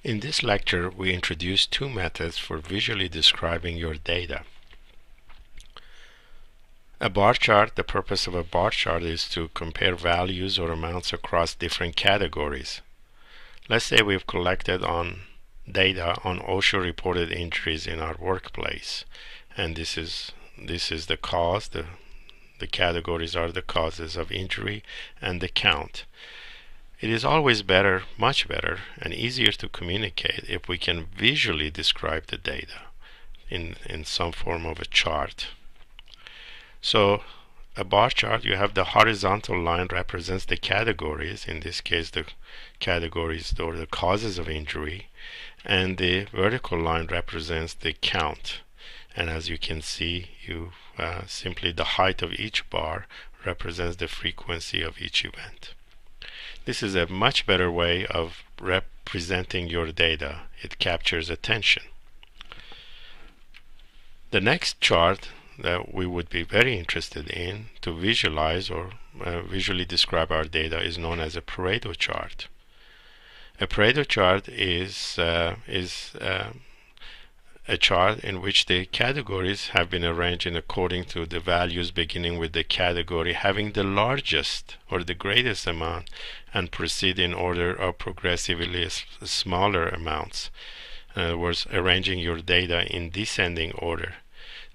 In this lecture, we introduce two methods for visually describing your data. A bar chart. The purpose of a bar chart is to compare values or amounts across different categories. Let's say we've collected data on OSHA reported injuries in our workplace, and this is the cause. The categories are the causes of injury and the count. It is always better, much better, and easier to communicate if we can visually describe the data in some form of a chart. So a bar chart, you have the horizontal line represents the categories, in this case the categories or the causes of injury, and the vertical line represents the count. And as you can see, simply the height of each bar represents the frequency of each event. This is a much better way of representing your data. It captures attention. The next chart that we would be very interested in to visualize or visually describe our data is known as a Pareto chart. A Pareto chart is a chart in which the categories have been arranged according to the values beginning with the category having the largest or the greatest amount and proceed in order of progressively smaller amounts. In other words, arranging your data in descending order.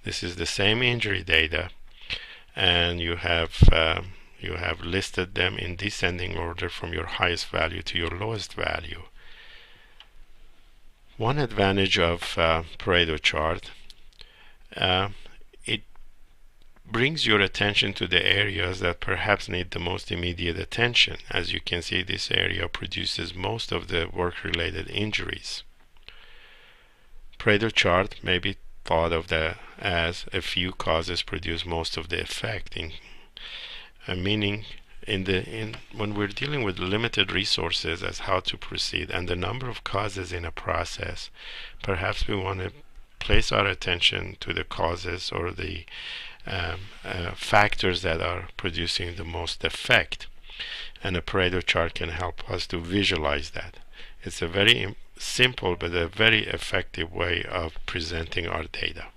This is the same injury data, and you have listed them in descending order from your highest value to your lowest value. One advantage of Pareto chart, it brings your attention to the areas that perhaps need the most immediate attention. As you can see, this area produces most of the work-related injuries. Pareto chart may be thought of as a few causes produce most of the effect, meaning when we're dealing with limited resources as how to proceed and the number of causes in a process, perhaps we want to place our attention to the causes or the factors that are producing the most effect, and a Pareto chart can help us to visualize that. It's a very simple but a very effective way of presenting our data.